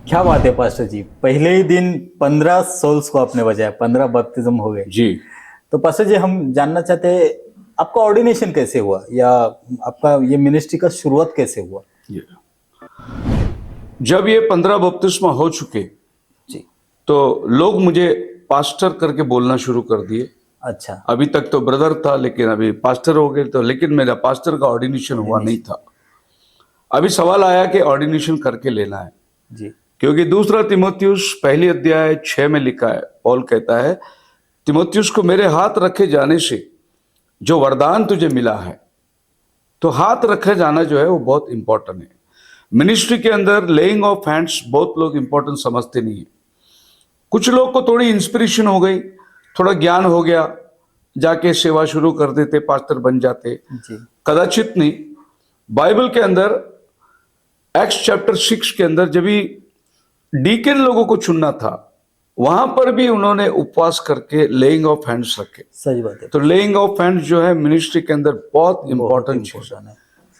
क्या बात है पास्टर जी, पहले ही दिन 15 सोल्स को आपने बचाया, 15 बपतिस्म हो गए। जी। तो पास्टर जी, हम जानना चाहते हैं आपका ऑर्डिनेशन कैसे हुआ, या आपका ये मिनिस्ट्री का शुरुआत कैसे हुआ? ये जब ये 15 बपतिस्मा हो चुके जी। तो लोग मुझे पास्टर करके बोलना शुरू कर दिए। अच्छा। अभी तक तो ब्रदर था, लेकिन अभी पास्टर हो गए। तो लेकिन मेरा पास्टर का ऑर्डिनेशन हुआ नहीं था। अभी सवाल आया कि ऑर्डिनेशन करके लेना है, जी। क्योंकि दूसरा तीमुथियुस पहली अध्याय 6 में लिखा है, पौल कहता है तीमुथियुस को मेरे हाथ रखे जाने से जो वरदान तुझे मिला है, तो हाथ रखे जाना जो है वो बहुत इंपॉर्टेंट है। मिनिस्ट्री के अंदर लेइंग ऑफ हैंड्स बहुत लोग इंपॉर्टेंट समझते नहीं है। कुछ लोग को थोड़ी इंस्पिरेशन हो गई, थोड़ा ज्ञान हो गया, जाके सेवा शुरू कर देते, पास्टर बन जाते। जी। कदाचित नहीं। बाइबल के अंदर एक्स चैप्टर 6 के अंदर जब भी डीकन लोगों को चुनना था, वहां पर भी उन्होंने उपवास करके लेइंग ऑफ हैंड्स रखे। सही बात है। तो लेइंग ऑफ हैंड्स जो है मिनिस्ट्री के अंदर बहुत इंपॉर्टेंट चीज है। सही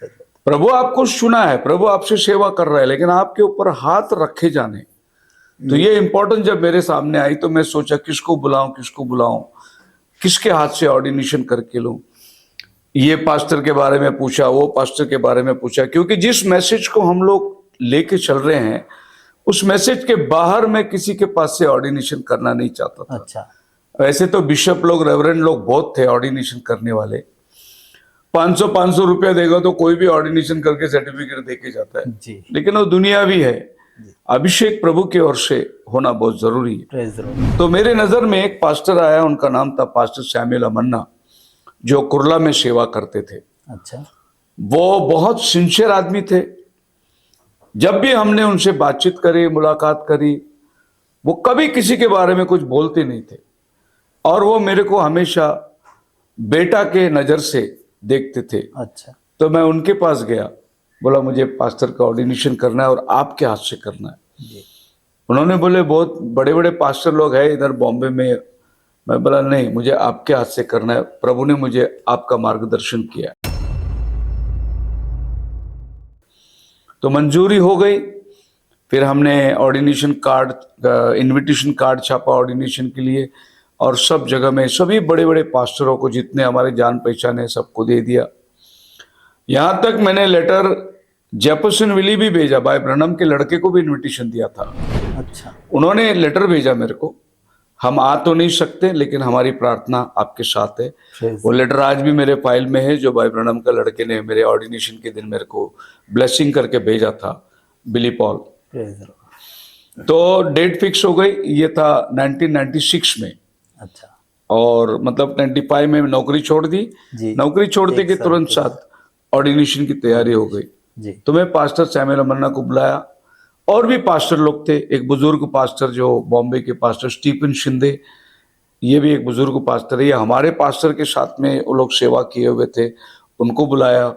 बात। प्रभु आपको चुना है, प्रभु आपसे सेवा कर रहा है, लेकिन आपके ऊपर हाथ रखे जाने, तो ये इंपॉर्टेंट जब मेरे सामने आई तो मैं सोचा किसको बुलाऊं, किसके हाथ से ऑर्डिनेशन करके लूं। ये पास्टर के बारे में पूछा, वो पास्टर के बारे में पूछा, क्योंकि जिस मैसेज को हम लोग लेके चल रहे हैं उस मैसेज के बाहर मैं किसी के पास से ऑर्डिनेशन करना नहीं चाहता था। अच्छा। वैसे तो बिशप लोग, रेवरेंड लोग बहुत थे ऑर्डिनेशन करने वाले। 500 रुपया देगा तो कोई भी ऑर्डिनेशन करके सर्टिफिकेट देके जाता है जी। लेकिन वो दुनिया भी है। अभिषेक प्रभु की ओर से होना बहुत जरूरी है। Praise the Lord. तो मेरे नजर में एक पास्टर आया, उनका नाम था पास्टर सैमुअल अमन्ना, जो कुर्ला में सेवा करते थे। अच्छा। वो बहुत सिंसियर आदमी थे। जब भी हमने उनसे बातचीत करी, मुलाकात करी, वो कभी किसी के बारे में कुछ बोलते नहीं थे, और वो मेरे को हमेशा बेटा के नजर से देखते थे। अच्छा। तो मैं उनके पास गया, बोला मुझे पास्टर का ऑर्डिनेशन करना है और आपके हाथ से करना है। जी। उन्होंने बोले बहुत बड़े बड़े पास्टर लोग हैं इधर बॉम्बे में। मैं बोला नहीं, मुझे आपके हाथ से करना है, प्रभु ने मुझे आपका मार्गदर्शन किया। तो मंजूरी हो गई। फिर हमने ऑर्डिनेशन कार्ड, इनविटेशन कार्ड छापा ऑर्डिनेशन के लिए, और सब जगह में सभी बड़े बड़े पास्टरों को, जितने हमारे जान पहचान है, सबको दे दिया। यहां तक मैंने लेटर जेफरसन विली भी भेजा, भाई ब्रनम के लड़के को भी इनविटेशन दिया था। अच्छा। उन्होंने लेटर भेजा मेरे को, हम आ तो नहीं सकते लेकिन हमारी प्रार्थना आपके साथ है। वो लेटर आज भी मेरे फाइल में है, जो भाई ब्रनम का लड़के ने मेरे ऑर्डिनेशन के दिन मेरे को ब्लेसिंग करके भेजा था, बिली पॉल। तो डेट फिक्स हो गई, ये था 1996 में। अच्छा। और मतलब 95 में नौकरी छोड़ दी। नौकरी छोड़ने के तुरंत साथ ऑर्डिनेशन की तैयारी हो गई। जी। तो मैं पास्टर सैमुअल अमन्ना को बुलाया, और भी पास्टर लोग थे। एक बुजुर्ग पास्टर जो बॉम्बे के पास्टर स्टीफन शिंदे, ये भी एक बुजुर्ग पास्टर है, ये हमारे पास्टर के साथ में वो लोग सेवा किए हुए थे, उनको बुलाया।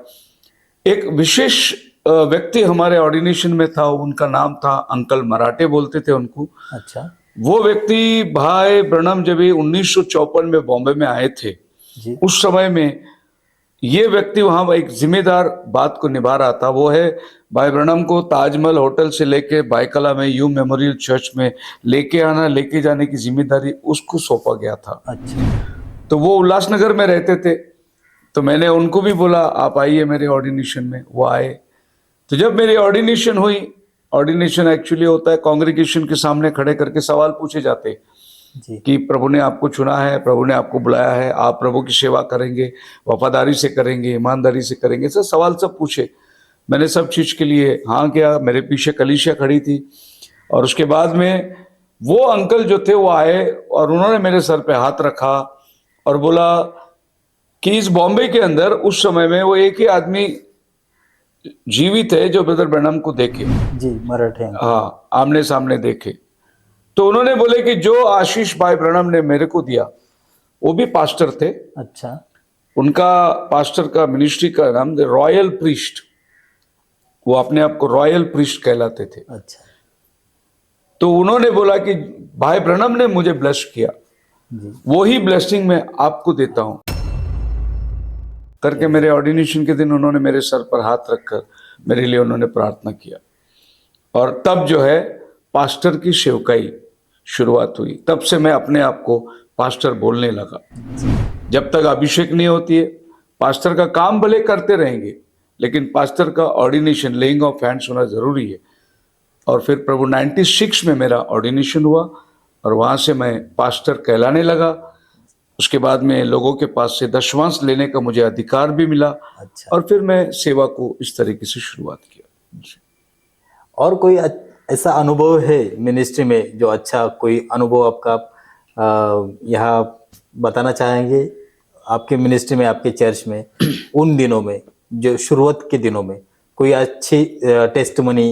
एक विशेष व्यक्ति हमारे ऑर्डिनेशन में था, उनका नाम था अंकल मराठे बोलते थे उनको। अच्छा। वो व्यक्ति भाई ब्रनम जब 1954 में बॉम्बे में आए थे, जी। उस समय में ये व्यक्ति वहां एक जिम्मेदार बात को निभा रहा था। वो है भाई ब्रनम को ताजमहल होटल से लेके बाइकला में यू मेमोरियल चर्च में लेके आना, लेके जाने की जिम्मेदारी उसको सौंपा गया था। अच्छा। तो वो उल्लासनगर में रहते थे, तो मैंने उनको भी बोला आप आइए मेरे ऑर्डिनेशन में। वो आए। तो जब मेरी ऑर्डिनेशन हुई, ऑर्डिनेशन एक्चुअली होता है कांग्रेगेशन के सामने खड़े करके सवाल पूछे जाते जी। कि प्रभु ने आपको चुना है, प्रभु ने आपको बुलाया है, आप प्रभु की सेवा करेंगे, वफादारी से करेंगे, ईमानदारी से करेंगे, सब सवाल सब पूछे। मैंने सब चीज के लिए हाँ किया। मेरे पीछे कलीसिया खड़ी थी, और उसके बाद में वो अंकल जो थे वो आए, और उन्होंने मेरे सर पे हाथ रखा और बोला कि इस बॉम्बे के अंदर उस समय में वो एक ही आदमी जीवित है जो ब्रदर ब्रनम को देखे। जी, मराठे। हाँ, आमने सामने देखे। तो उन्होंने बोले कि जो आशीष भाई ब्रनम ने मेरे को दिया, वो भी पास्टर थे। अच्छा। उनका पास्टर का मिनिस्ट्री का नाम रॉयल प्रीस्ट, वो अपने आप को रॉयल प्रीस्ट कहलाते थे। अच्छा। तो उन्होंने बोला कि भाई ब्रनम ने मुझे ब्लेस किया, वही ब्लेसिंग मैं आपको देता हूं करके मेरे ऑर्डिनेशन के दिन उन्होंने मेरे सर पर हाथ रखकर मेरे लिए उन्होंने प्रार्थना किया। और तब जो है पास्टर की सेवकाई शुरुआत हुई। तब से मैं अपने आप को पास्टर बोलने लगा। जब तक अभिषेक नहीं होती है, पास्टर का काम भले करते रहेंगे, लेकिन पास्टर का ऑर्डिनेशन, लेइंग ऑफ हैंड्स होना जरूरी है। और फिर प्रभु 96 में मेरा ऑर्डिनेशन हुआ और वहां से मैं पास्टर कहलाने लगा। उसके बाद में लोगों के पास से दशमांश लेने का मुझे अधिकार भी मिला। अच्छा। और फिर मैं सेवा को इस तरीके से शुरुआत किया। और कोई ऐसा अनुभव है मिनिस्ट्री में जो अच्छा कोई अनुभव आपका यहाँ बताना चाहेंगे आपके मिनिस्ट्री में, आपके चर्च में उन दिनों में, जो शुरुआत के दिनों में कोई अच्छी टेस्टमनी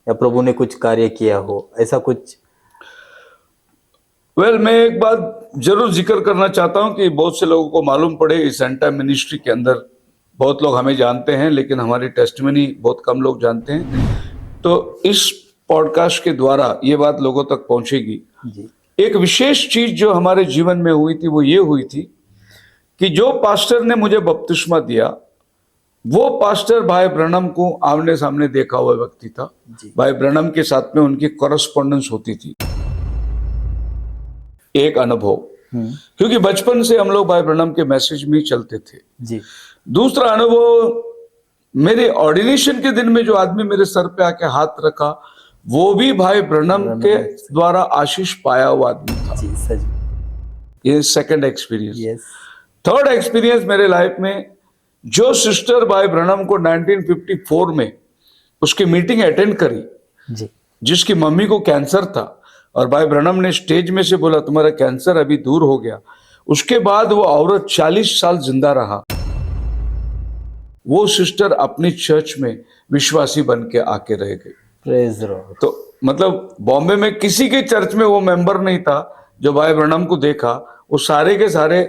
या प्रभु ने कुछ कार्य किया हो, ऐसा कुछ? मैं एक बात जरूर जिक्र करना चाहता हूं कि बहुत से लोगों को मालूम पड़े, इस एंटा मिनिस्ट्री के अंदर बहुत लोग हमें जानते हैं, लेकिन हमारी टेस्टमनी बहुत कम लोग जानते हैं। तो इस पॉडकास्ट के द्वारा ये बात लोगों तक पहुंचेगी जी। एक विशेष चीज जो हमारे जीवन में हुई थी वो ये हुई थी कि जो पास्टर ने मुझे बपतिस्मा दिया वो पास्टर भाई ब्रनम को आमने सामने देखा हुआ व्यक्ति था। भाई ब्रनम के साथ में उनकी कॉरेस्पॉन्डेंस होती थी। एक अनुभव, क्योंकि बचपन से हम लोग भाई ब्रनम के मैसेज में ही चलते थे जी। दूसरा अनुभव, मेरे ऑर्डिनेशन के दिन में जो आदमी मेरे सर पे आके हाथ रखा वो भी भाई ब्रनम के द्वारा आशीष पाया हुआ आदमी था। जी, सच। ये second experience. Yes. Third experience मेरे लाइफ में, जो सिस्टर भाई ब्रनम को 1954 में उसकी मीटिंग अटेंड करी जी। जिसकी मम्मी को कैंसर था और भाई ब्रनम ने स्टेज में से बोला तुम्हारा कैंसर अभी दूर हो गया। उसके बाद वो औरत 40 साल जिंदा रहा। वो सिस्टर अपनी चर्च में विश्वासी बन के आके रह गई। Praise Lord. तो मतलब बॉम्बे में किसी के चर्च में वो मेंबर नहीं था जो भाई ब्रनम को देखा, वो सारे के सारे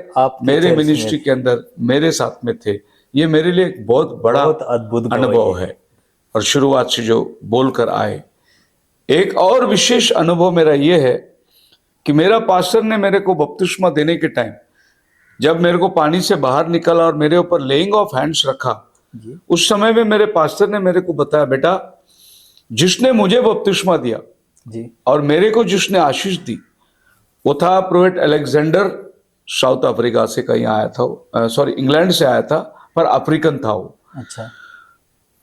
मेरे मिनिस्ट्री के अंदर मेरे साथ में थे। ये मेरे लिए एक बहुत बड़ा अद्भुत अनुभव है और शुरुआत से जो बोलकर आए। एक और विशेष अनुभव मेरा ये है कि मेरा पास्टर ने मेरे को बपतिस्मा देने के टाइम जब मेरे को पानी से बाहर निकला और मेरे ऊपर लेइंग ऑफ हैंड्स रखा, उस समय में मेरे पास्टर ने मेरे को बताया, बेटा जिसने मुझे बपतिस्मा दिया जी और मेरे को जिसने आशीष दी वो था प्रोफेट अलेक्जेंडर। साउथ अफ्रीका से कहीं आया था, सॉरी इंग्लैंड से आया था, पर अफ्रीकन था वो। अच्छा।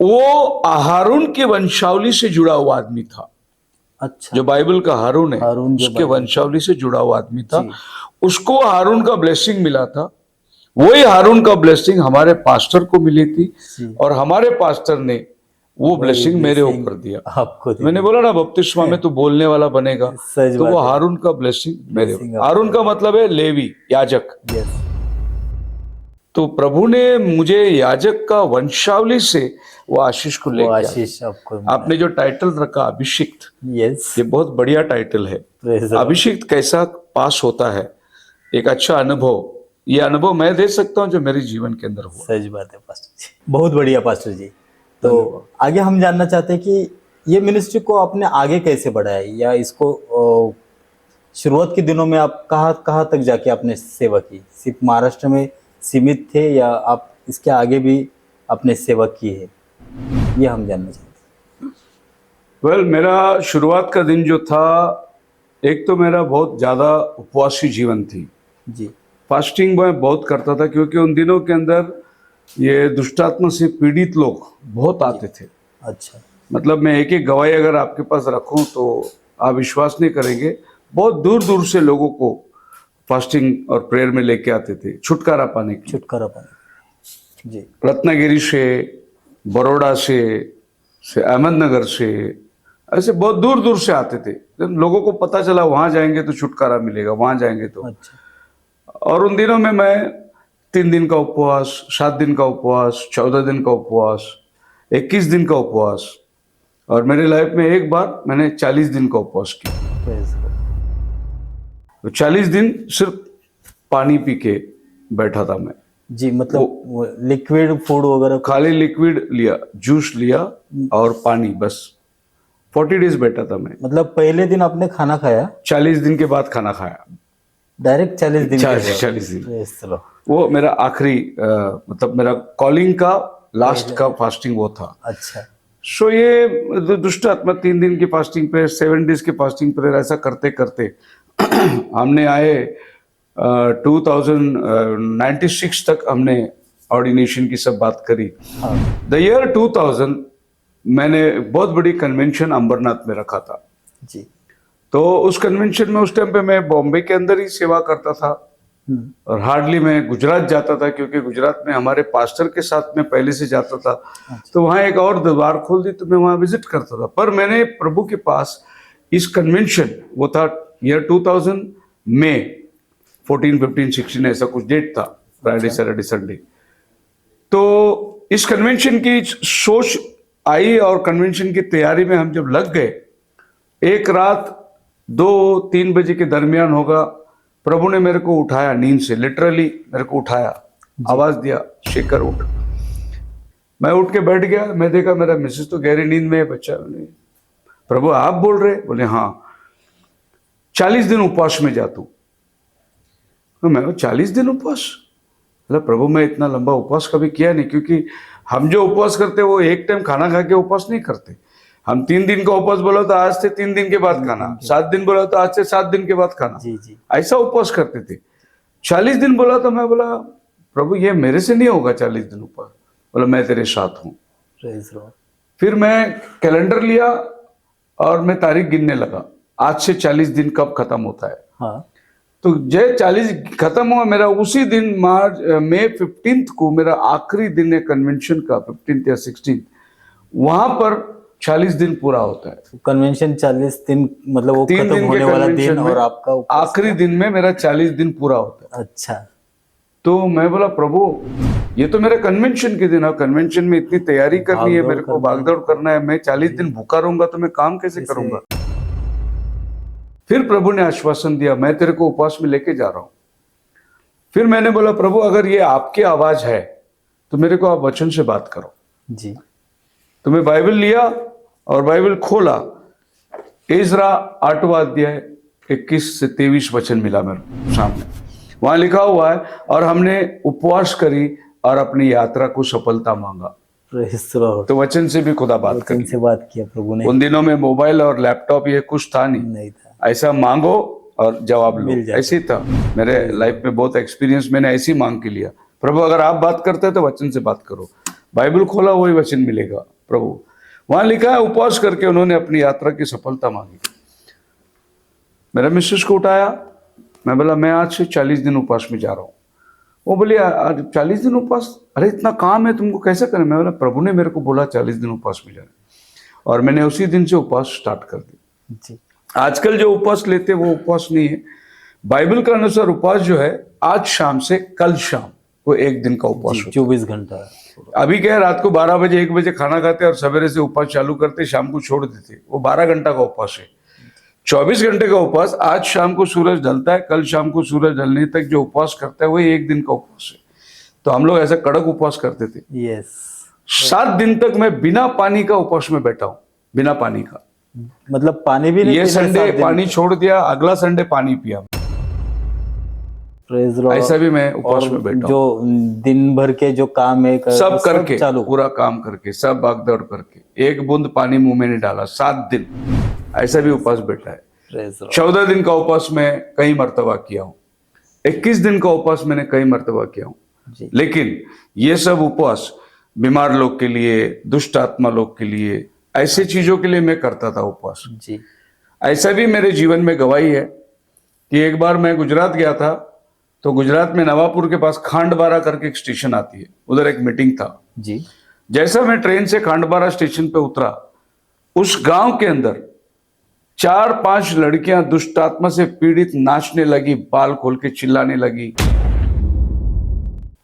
वो हारून के वंशावली से जुड़ा हुआ आदमी था। अच्छा। जो बाइबल का हारून है, हारून उसके वंशावली से जुड़ा हुआ आदमी था। उसको हारून का ब्लेसिंग मिला था। वही हारून का ब्लेसिंग हमारे पास्टर को मिली थी और हमारे पास्टर ने वो ब्लेसिंग मेरे ऊपर दिया। आपको मैंने बोला ना बपतिस्मा में तू बोलने वाला बनेगा, तो वो हारून का ब्लेसिंग मेरे, हारून का मतलब है लेवी, याजक। तो प्रभु ने मुझे याजक का वंशावली से वो आशीष को लेकर, आशीष आपको, आपने जो टाइटल रखा अभिषिक्त, यस, ये बहुत बढ़िया टाइटल है। अभिषिक्त कैसा पास होता है, एक अच्छा अनुभव, ये अनुभव मैं दे सकता हूँ जो मेरे जीवन के अंदर हुआ। सच बात है पास्टर जी, बहुत बढ़िया पास्टर जी। तो आगे हम जानना चाहते हैं कि ये मिनिस्ट्री को आपने आगे कैसे बढ़ाया, या इसको शुरुआत के दिनों में आप कहाँ तक जाके आपने सेवा की? सिर्फ महाराष्ट्र में सीमित थे या आप इसके आगे भी आपने सेवा की है, ये हम जानना चाहते हैं। मेरा शुरुआत का दिन जो था, एक तो मेरा बहुत ज़्यादा उपवासी जीवन थी जी। फास्टिंग मैं बहुत करता था, क्योंकि उन दिनों के अंदर ये दुष्टात्मा से पीड़ित लोग बहुत आते थे। अच्छा। मतलब मैं एक गवाही अगर आपके पास रखूं तो आप विश्वास नहीं करेंगे, बहुत दूर दूर से लोगों को फास्टिंग और प्रेयर में लेके आते थे छुटकारा पाने के। छुटकारा पाने जी। रत्नागिरी से, बड़ौदा से अहमदनगर से, ऐसे बहुत दूर दूर से आते थे। जब लोगों को पता चला वहां जाएंगे तो छुटकारा मिलेगा, वहां जाएंगे तो। अच्छा। और उन दिनों में मैं 3 दिन का उपवास, 7 दिन का उपवास, 14 दिन का उपवास, 21 दिन का उपवास, और मेरे लाइफ में एक बार मैंने 40 दिन का उपवास किया। तो 40 दिन सिर्फ पानी पी के बैठा था मैं जी। मतलब लिक्विड फूड वगैरह? खाली लिक्विड लिया, जूस लिया और पानी, बस 40 डेज बैठा था मैं। मतलब पहले दिन आपने खाना खाया? 40 दिन के बाद खाना खाया डायरेक्ट 40 दिन? 40 दिन। चलो, वो मेरा आखिरी मतलब मेरा कॉलिंग का लास्ट का फास्टिंग वो था। अच्छा। सो ये दुष्ट आत्मा 3 दिन की फास्टिंग प्रेयर, 7 डेज की फास्टिंग प्रेयर, ऐसा करते करते हमने आए 2096 तक हमने ऑर्डिनेशन की सब बात करी। हाँ द ईयर 2000 मैंने बहुत बड़ी कन्वेंशन अंबरनाथ में रखा था। जी। तो उस कन्वेंशन में उस टाइम पे मैं बॉम्बे के अंदर ही सेवा करता था और हार्डली मैं गुजरात जाता था, क्योंकि गुजरात में हमारे पास्टर के साथ में पहले से जाता था। तो वहाँ एक और दरबार खोल दी तो मैं वहाँ विजिट करता था। पर मैंने प्रभु के पास इस कन्वेंशन, वो था ईयर 2000 में 14, 15, 16 ऐसा कुछ डेट था, फ्राइडे सैटरडे संडे। तो इस कन्वेंशन की सोच आई और कन्वेंशन की तैयारी में हम जब लग गए, एक रात 2-3 बजे के दरमियान होगा, प्रभु ने मेरे को उठाया नींद से, लिटरली मेरे को उठाया, आवाज दिया, शेखर उठ। मैं उठ के बैठ गया। मैं देखा मेरा मिसेस तो गहरी नींद में है, बच्चा नहीं। प्रभु आप बोल रहे? बोले हाँ, 40 दिन उपवास में जा तू। तो मैं 40 दिन उपवास? मतलब प्रभु मैं इतना लंबा उपवास कभी किया नहीं, क्योंकि हम जो उपवास करते वो एक टाइम खाना खा के उपवास नहीं करते। हम 3 दिन का उपवास बोला तो आज से 3 दिन के बाद खाना, 7 दिन बोला तो आज से 7 दिन के बाद खाना, जी जी। ऐसा उपवास करते थे। 40 दिन बोला तो मैं बोला प्रभु ये मेरे से नहीं होगा 40 दिन उपवास। बोला मैं तेरे साथ हूँ। Praise Lord. फिर मैं कैलेंडर लिया और मैं तारीख गिनने लगा, आज से 40 दिन कब खत्म होता है। हाँ तो जय 40 खत्म हुआ मेरा, उसी दिन मई 15 को मेरा आखिरी दिन है कन्वेंशन का, 15 या 16, वहां पर 40 दिन पूरा होता है। कन्वेंशन 40 दिन, मतलब वो 3 खत्म दिन के होने वाला कन्वेंशन दिन में और आपका उपवास आखिरी दिन में मेरा 40 दिन पूरा होता है। अच्छा। तो मैं बोला प्रभु ये तो मेरा कन्वेंशन के दिन है, कन्वेंशन में इतनी तैयारी करनी है, मेरे को भागदौड़ करना है, मैं 40 दिन भूखा रहूंगा तो मैं काम कैसे करूंगा। फिर प्रभु ने आश्वासन दिया मैं तेरे को उपवास में लेके जा रहा हूं। फिर मैंने बोला प्रभु अगर ये आपकी आवाज है तो मेरे को आप वचन से बात करो। जी। तो मैं बाइबल लिया और बाइबल खोला, इज़रा 8वां अध्याय 21 से 23 वचन मिला मेरे सामने। वहां लिखा हुआ है और हमने उपवास करी और अपनी यात्रा को सफलता मांगा। Praise Lord. तो वचन से भी खुदा बात वचन करी। से बात किया प्रभु ने। उन दिनों में मोबाइल और लैपटॉप ये कुछ था नहीं था। ऐसा मांगो और जवाब लो, मिल जाता। ऐसे ही था। मेरे लाइफ में बहुत एक्सपीरियंस मैंने ऐसी मांग के लिया, प्रभु अगर आप बात करते हैं तो वचन से बात करो। बाइबल खोला वही वचन मिलेगा। प्रभु वहां लिखा है उपवास करके उन्होंने अपनी यात्रा की सफलता मांगी। मेरा मिसेस को उठाया, मैं बोला मैं आज से 40 दिन उपवास में जा रहा हूँ। वो बोली 40 दिन उपवास, अरे इतना काम है तुमको कैसे करें। मैं बोला प्रभु ने मेरे को बोला 40 दिन उपवास में जाना, और मैंने उसी दिन से उपवास स्टार्ट कर दी। जी। आजकल जो उपवास लेते वो उपवास नहीं है। बाइबल के अनुसार उपवास जो है आज शाम से कल शाम, वो 1 दिन का उपवास होता है। 24 घंटा। अभी क्या है, रात को 12 बजे 1 बजे खाना खाते और सवेरे से उपवास चालू करते, शाम को छोड़ देते, वो 12 घंटा का उपवास है। 24 घंटे का उपवास, आज शाम को सूरज ढलता है, कल शाम को सूरज ढलने तक जो उपवास करता है वही 1 दिन का उपवास है। तो हम लोग ऐसा कड़क उपवास करते थे। यस। 7 दिन तक मैं बिना पानी का उपवास में बैठा हूं, बिना पानी का। मतलब पानी भी नहीं ये पीना संडे 7 दिन? पानी छोड़ दिया, अगला संडे पानी पिया। Praise Lord. ऐसा भी मैं उपवास में बैठा हूं। जो दिन भर के जो काम है सब करके, चालू, पूरा काम करके, सब भागदौड़ करके, 1 बूंद पानी मुंह में नहीं डाला 7 दिन, ऐसा भी उपवास बैठा है। Praise Lord. 14 दिन का उपवास मैं कई मर्तबा किया हूं, 21 दिन का उपवास मैंने कई मर्तबा किया हूं। जी। लेकिन ये सब उपवास बीमार लोग के लिए, दुष्ट आत्मा लोग के लिए, ऐसे चीजों के लिए मैं करता था उपवास। जी। ऐसा भी मेरे जीवन में गवाही है कि एक बार मैं गुजरात गया था, तो गुजरात में नवापुर के पास खांडबारा करके एक स्टेशन आती है, उधर एक मीटिंग था। जी। जैसा मैं ट्रेन से खांडबारा स्टेशन पे उतरा, उस गांव के अंदर 4-5 लड़कियां दुष्ट आत्मा से पीड़ित नाचने लगी, बाल खोल के चिल्लाने लगी।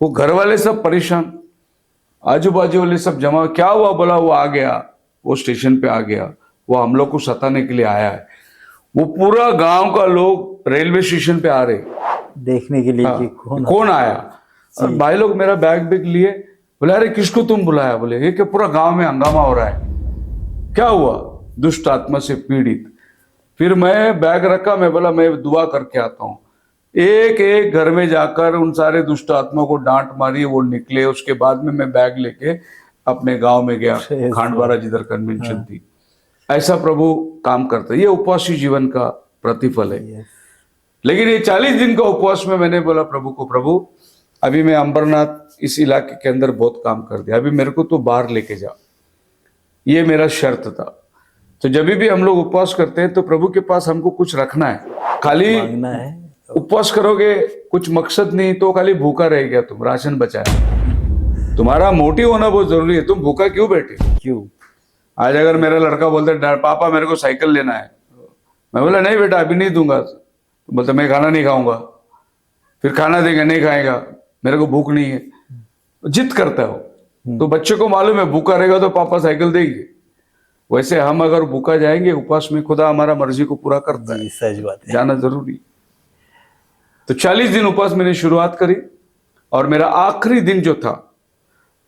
वो घर वाले सब परेशान, आजू बाजू वाले सब जमा, क्या हुआ? बोला वो आ गया, वो स्टेशन पे आ गया, वो हम लोग को सताने के लिए आया है। वो पूरा गांव का लोग रेलवे स्टेशन पे आ रहे देखने के लिए कि कौन आया। और भाई लोग मेरा बैग लिए, बोले अरे किसको तुम बुलाया? बोले ये कि पूरा गांव में हंगामा हो रहा है। क्या हुआ? दुष्ट आत्मा से पीड़ित। फिर मैं बैग रखा, मैं बोला मैं दुआ करके आता हूँ। एक एक घर में जाकर उन सारे दुष्ट आत्मा को डांट मारी, वो निकले। उसके बाद में मैं बैग लेके अपने गांव में गया, Praise खांडवारा जिधर कन्वेंशन थी। ऐसा प्रभु काम करता है, ये उपवासी जीवन का प्रतिफल है। Yes. लेकिन ये 40 दिन का उपवास में मैंने बोला प्रभु को, प्रभु अभी मैं अंबरनाथ इस इलाके के अंदर बहुत काम कर दिया, अभी मेरे को तो बाहर लेके जा, ये मेरा शर्त था। तो जब भी हम लोग उपवास करते हैं तो प्रभु के पास हमको कुछ रखना है, खाली मांगना है। उपवास करोगे कुछ मकसद नहीं तो खाली भूखा रह गया, तुम राशन बचाया। तुम्हारा मोटिव होना बहुत जरूरी है, तुम भूखा क्यों बैठे? क्यों? आज अगर मेरा लड़का बोलता है पापा मेरे को साइकिल लेना है, मैं बोला नहीं बेटा अभी नहीं दूंगा, तो बोलता मैं खाना नहीं खाऊंगा, फिर खाना देंगे नहीं खाएगा, मेरे को भूख नहीं है, जिद करता हो। तो बच्चे को मालूम है भूखा रहेगा तो पापा साइकिल देंगे। वैसे हम अगर भूखा जाएंगे उपवास में, खुदा हमारा मर्जी को पूरा करता है, जी सच बात है। जाना जरूरी। तो 40 दिन उपवास मैंने शुरुआत करी और मेरा आखिरी दिन जो था,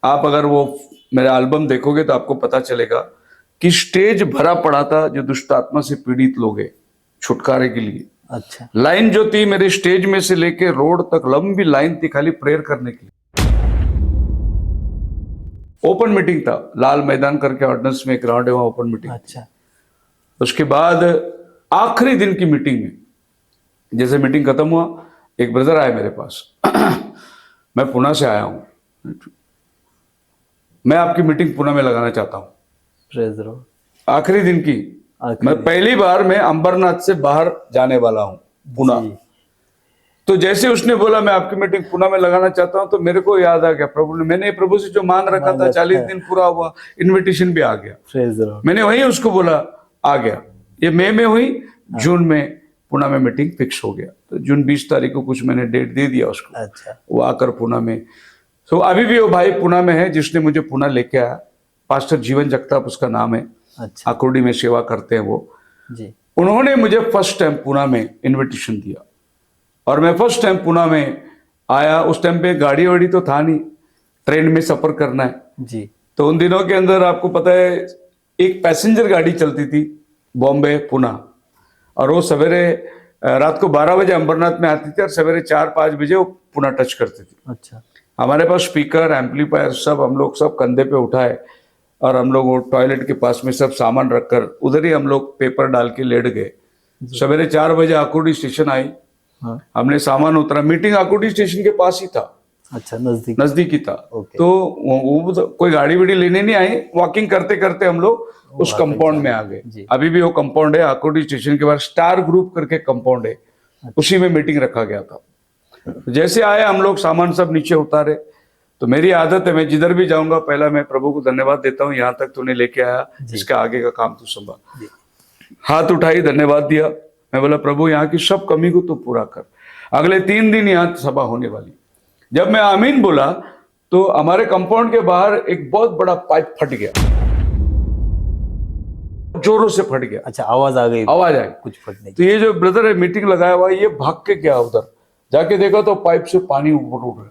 आप अगर वो मेरा एल्बम देखोगे तो आपको पता चलेगा कि स्टेज भरा पड़ा था जो दुष्ट आत्मा से पीड़ित लोग हैं छुटकारे के लिए। अच्छा। लाइन जो थी मेरे स्टेज में से लेके रोड तक लंबी लाइन थी खाली प्रेयर करने की। ओपन मीटिंग था, लाल मैदान करके ऑर्डिनेंस में एक ग्राउंड है, वहां ओपन मीटिंग। अच्छा। उसके बाद आखिरी दिन की मीटिंग में, जैसे मीटिंग खत्म हुआ, एक ब्रदर आए मेरे पास मैं पुणे से आया हूं, मैं आपकी मीटिंग पुणे में लगाना चाहता हूं। Praise Lord. आखिरी दिन की, मैं पहली बार मैं अंबरनाथ से बाहर जाने वाला हूं पुणे। जी। तो जैसे उसने बोला मैं आपकी मीटिंग पुणे में लगाना चाहता हूं, तो मेरे को याद आ गया प्रभु ने, मैंने प्रभु से जो मांग रखा था 40 दिन पूरा हुआ, इनविटेशन भी आ गया। Praise Lord. मैंने वही उसको बोला, आ गया। ये मई में हुई, जून में पुणे में मीटिंग फिक्स हो गया। तो जून 20 तारीख को कुछ मैंने डेट दे दिया उसको। अच्छा। वो आकर पुणे में, तो अभी भी वो भाई पुणे में है जिसने मुझे पुणे लेके आया, पास्टर जीवन जगताप उसका नाम है। अच्छा। आकुर्डी में सेवा करते हैं वो। जी। उन्होंने मुझे फर्स्ट टाइम पुणे में इनविटेशन दिया और मैं फर्स्ट टाइम पुणे में आया। उस टाइम पे गाड़ी वाड़ी तो था नहीं, ट्रेन में सफर करना है। जी। तो उन दिनों के अंदर आपको पता है एक पैसेंजर गाड़ी चलती थी बॉम्बे पुणे, और वो सवेरे रात को 12 बजे अंबरनाथ में आती थी और सवेरे 4-5 बजे वो पुणे टच करती थी। अच्छा। हमारे पास स्पीकर एम्पलीफायर सब हम लोग सब कंधे पे उठाए और हम लोग वो टॉयलेट के पास में सब सामान रखकर उधर ही हम लोग पेपर डाल के लेट गए। सवेरे 4 बजे आकुर्डी स्टेशन आई। हाँ। हमने सामान उतरा, मीटिंग आकुर्डी स्टेशन के पास ही था। अच्छा, नजदीक। नजदीक ही था। ओके। तो वो तो कोई गाड़ी वाड़ी लेने नहीं आई, वॉकिंग करते करते हम लोग उस कंपाउंड में आ गए। अभी भी वो कंपाउंड है आकुर्डी स्टेशन के बाद, स्टार ग्रुप करके कंपाउंड है, उसी में मीटिंग रखा गया था। जैसे आए हम लोग सामान सब नीचे उतारे। तो मेरी आदत है मैं जिधर भी जाऊंगा पहला मैं प्रभु को धन्यवाद देता हूँ, यहाँ तक तूने लेके आया, इसके आगे का काम तू संभाल। हाथ उठाई, धन्यवाद दिया। मैं बोला प्रभु यहाँ की सब कमी को तू पूरा कर। अगले 3 दिन यहाँ सभा होने वाली। जब मैं आमीन बोला तो हमारे कंपाउंड के बाहर एक बहुत बड़ा पाइप फट गया, जोरों से फट गया। अच्छा, आवाज आ गई। आवाज आई कुछ फटने की। तो ये जो ब्रदर है मीटिंग लगाया हुआ ये भाग के गया, उधर जाके देखा तो पाइप से पानी ऊपर उठ रहा है।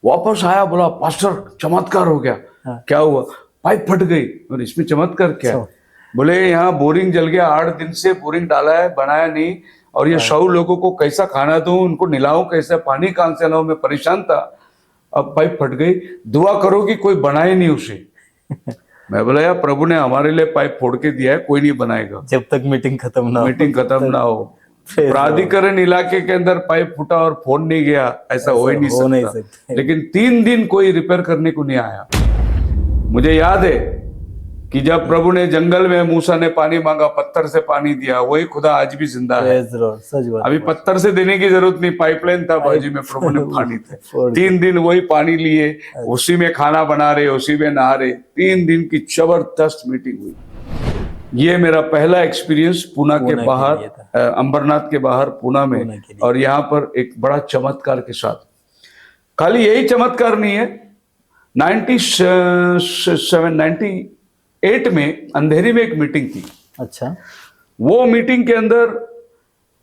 वापस आया, बोला पास्टर चमत्कार हो गया। हाँ। क्या हुआ? पाइप फट गई। और इसमें चमत्कार क्या है? बोले यहाँ बोरिंग जल गया, 8 दिन से बोरिंग डाला है, बनाया नहीं, और ये 100 लोगों को कैसा खाना दूं, उनको निलाऊं कैसे, पानी कहां से लाऊं, मैं परेशान था। अब पाइप फट गई, दुआ करो कि कोई बनाए नहीं उसे। मैं बोला यार प्रभु ने हमारे लिए पाइप फोड़ के दिया है, कोई नहीं बनाएगा जब तक मीटिंग खत्म ना हो। मीटिंग खत्म ना हो। प्राधिकरण इलाके के अंदर पाइप फूटा और फोन नहीं गया, ऐसा हो ही नहीं सकता। लेकिन 3 दिन कोई रिपेयर करने को नहीं आया। मुझे याद है कि जब प्रभु ने जंगल में मूसा ने पानी मांगा, पत्थर से पानी दिया, वही खुदा आज भी जिंदा है। सच बात। अभी पत्थर से देने की जरूरत नहीं, पाइपलाइन था बाजू में, प्रभु ने पानी थे। 3 दिन वही पानी लिए, उसी में खाना बना रहे, उसी में नहा रहे। 3 दिन की जबरदस्त मीटिंग हुई। ये मेरा पहला एक्सपीरियंस पुणे के बाहर, अंबरनाथ के बाहर पुणे में, और यहाँ पर एक बड़ा चमत्कार के साथ। खाली यही चमत्कार नहीं है, 98 में अंधेरी में एक मीटिंग थी। अच्छा। वो मीटिंग के अंदर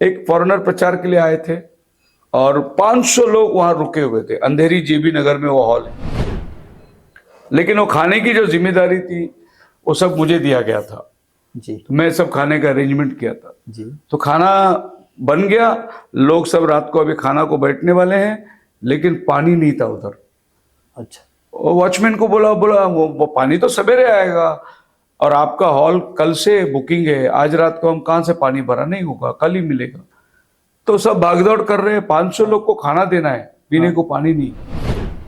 एक फॉरेनर प्रचार के लिए आए थे और 500 लोग वहां रुके हुए थे। अंधेरी जेबी नगर में वो हॉल है, लेकिन वो खाने की जो जिम्मेदारी थी वो सब मुझे दिया गया था जी। तो मैं सब खाने का अरेंजमेंट किया था जी। तो खाना बन गया, लोग सब रात को अभी खाना को बैठने वाले हैं, लेकिन पानी नहीं था उधर। अच्छा। वॉचमैन को बोला बोला वो पानी तो सवेरे आएगा और आपका हॉल कल से बुकिंग है, आज रात को हम कहाँ से पानी भरा, नहीं होगा, कल ही मिलेगा। तो सब भागदौड़ कर रहे हैं, 500 लोग को खाना देना है, पीने को पानी नहीं।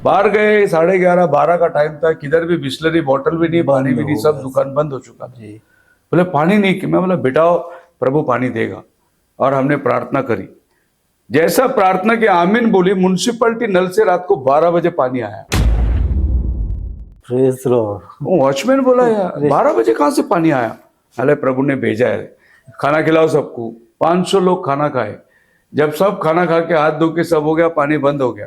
बाहर गए 11:30 12 का टाइम था, किधर भी बिस्लरी बॉटल भी नहीं, पानी भी नहीं, सब दुकान बंद हो चुका था। बोले पानी नहीं, कि मैं बोला बेटा प्रभु पानी देगा। और हमने प्रार्थना करी, जैसा प्रार्थना की आमीन बोली, म्युनिसिपैलिटी नल से रात को 12 बजे पानी आया। Praise Lord. वॉचमैन बोला यार 12 बजे कहां से पानी आया? अरे प्रभु ने भेजा है, खाना खिलाओ सबको। 500 लोग खाना खाए। जब सब खाना खा के हाथ धो के सब हो गया, पानी बंद हो गया।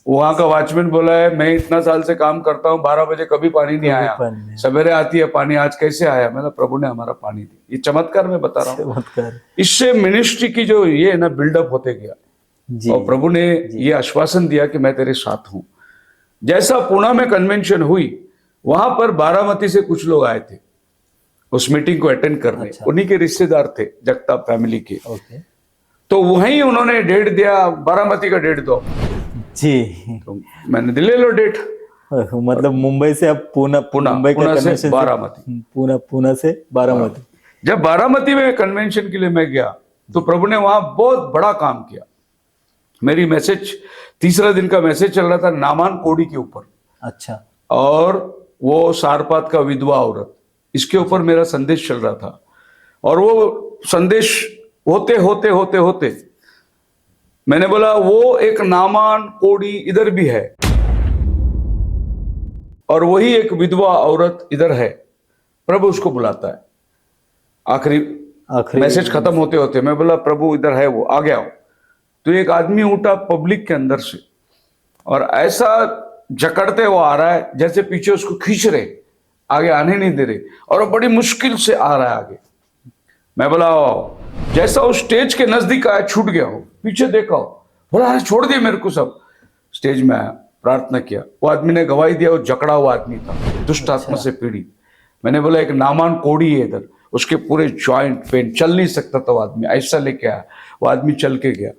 वहां का वॉचमैन बोला है मैं इतना साल से काम करता हूँ, 12 बजे कभी पानी नहीं आया, सवेरे आती है पानी, आज कैसे आया? मतलब प्रभु ने हमारा पानी दिया। ये चमत्कार मैं बता रहा हूँ। इससे मिनिस्ट्री की जो ये ना बिल्डअप होते गया और प्रभु ने ये आश्वासन दिया कि मैं तेरे साथ हूँ। जैसा पुणे में कन्वेंशन हुई, वहां पर बारामती से कुछ लोग आए थे उस मीटिंग को अटेंड करने। अच्छा। उन्हीं के रिश्तेदार थे, जगताप फैमिली के। तो वहीं उन्होंने डेट दिया, बारामती का डेट दो जी। तो मैंने ले लो डेट। मतलब मुंबई से अब पुणे मुंबई का पुणे से कन्वेंशन बारामती, पुणे से बारामती। जब बारामती में कन्वेंशन के लिए मैं गया तो प्रभु ने वहां बहुत बड़ा काम किया। मेरी मैसेज, तीसरा दिन का मैसेज चल रहा था नामान कोड़ी के ऊपर। अच्छा। और वो सारपात का विधवा औरत, इसके ऊपर मेरा संदेश चल रहा था। और वो संदेश होते होते होते होते मैंने बोला वो एक नामान कोड़ी इधर भी है और वही एक विधवा औरत इधर है, प्रभु उसको बुलाता है। आखिरी मैसेज खत्म होते होते मैं बोला प्रभु इधर है, वो आ गया हो। तो एक आदमी उठा पब्लिक के अंदर से और ऐसा जकड़ते वो आ रहा है जैसे पीछे उसको खींच रहे, आगे आने नहीं दे रहे, और वो बड़ी मुश्किल से आ रहा है आगे। मैं बोला जैसा उस स्टेज के नजदीक आया, छूट गया हो, पीछे देखा हो, बोला अरे छोड़ दिया मेरे को। सब स्टेज में आया, प्रार्थना किया। वो आदमी ने गवाही दिया, वो जकड़ा हुआ आदमी था, दुष्ट आत्मा से पीड़ित। मैंने बोला एक नामान कोड़ी है इधर, उसके पूरे जॉइंट पेन, चल नहीं सकता था वो आदमी, ऐसा लेके आया, वो आदमी चल के गया।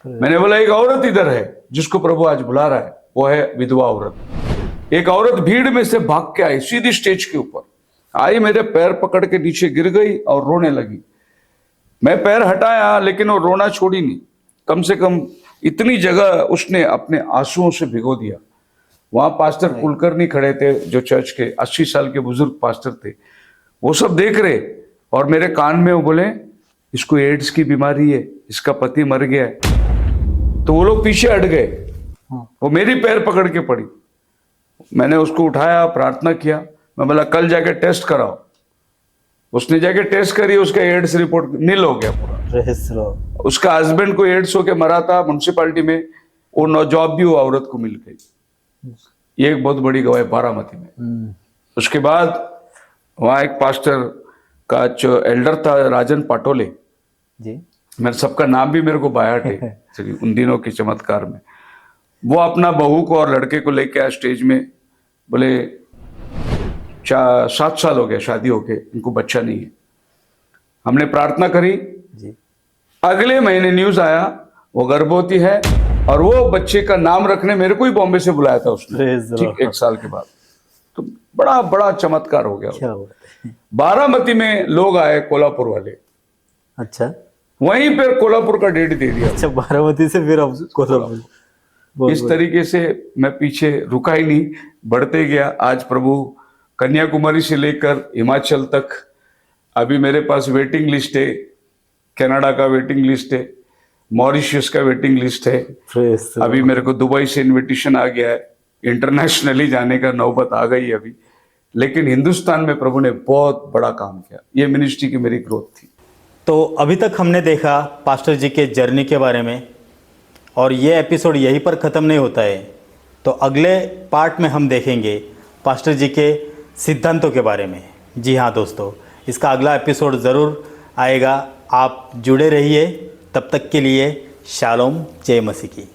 मैंने बोला एक औरत इधर है जिसको प्रभु आज बुला रहा है, वो है विधवा औरत। एक औरत भीड़ में से भाग के आई, सीधी स्टेज के ऊपर आई, मेरे पैर पकड़ के नीचे गिर गई और रोने लगी। मैं पैर हटाया लेकिन वो रोना छोड़ी नहीं। कम से कम इतनी जगह उसने अपने आंसुओं से भिगो दिया। वहां पास्टर कुलकर्णी खड़े थे, जो चर्च के 80 साल के बुजुर्ग पास्टर थे, वो सब देख रहे और मेरे कान में वो बोले इसको एड्स की बीमारी है, इसका पति मर गया है। तो वो लोग पीछे हट गए, वो मेरी पैर पकड़ के पड़ी। मैंने उसको उठाया, प्रार्थना किया। मैं बोला कल जाके टेस्ट कराओ। उसने जाके टेस्ट करी, उसका एड्स रिपोर्ट नील हो गया पूरा। उसका हस्बैंड को एड्स होके मरा था म्युनिसिपैलिटी में, वो जॉब भी वो औरत को मिल गई। ये एक बहुत बड़ी गवाही बारामती में। उसके बाद वहाँ एक पास्टर का जो एल्डर था राजन पाटोले जी, मेरे सबका नाम भी मेरे को बायाट है उन दिनों के चमत्कार में। वो अपना बहू को और लड़के को लेके आया स्टेज में, बोले 7 साल हो गया शादी होके, इनको बच्चा नहीं है। हमने प्रार्थना करी जी। अगले महीने न्यूज आया वो गर्भवती है और वो बच्चे का नाम रखने मेरे को ही बॉम्बे से बुलाया था उसने, ठीक 1 साल के बाद। तो बड़ा बड़ा चमत्कार हो गया। बारामती में लोग आए, कोल्हापुर वाले। अच्छा, वहीं पर कोल्हापुर का डेट दे दिया। अच्छा, बारामती से फिर अब कोल्हापुर। इस तरीके से मैं पीछे रुका ही नहीं, बढ़ते गया। आज प्रभु कन्याकुमारी से लेकर हिमाचल तक, अभी मेरे पास वेटिंग लिस्ट है, कनाडा का वेटिंग लिस्ट है, मॉरिशस का वेटिंग लिस्ट है। अभी मेरे को दुबई से इनविटेशन आ गया है, इंटरनेशनली जाने का नौबत आ गई अभी। लेकिन हिंदुस्तान में प्रभु ने बहुत बड़ा काम किया। ये मिनिस्ट्री की मेरी ग्रोथ थी। तो अभी तक हमने देखा पास्टर जी के जर्नी के बारे में, और ये एपिसोड यहीं पर ख़त्म नहीं होता है। तो अगले पार्ट में हम देखेंगे पास्टर जी के सिद्धांतों के बारे में। जी हाँ दोस्तों, इसका अगला एपिसोड ज़रूर आएगा, आप जुड़े रहिए। तब तक के लिए शालोम, जय मसीह की।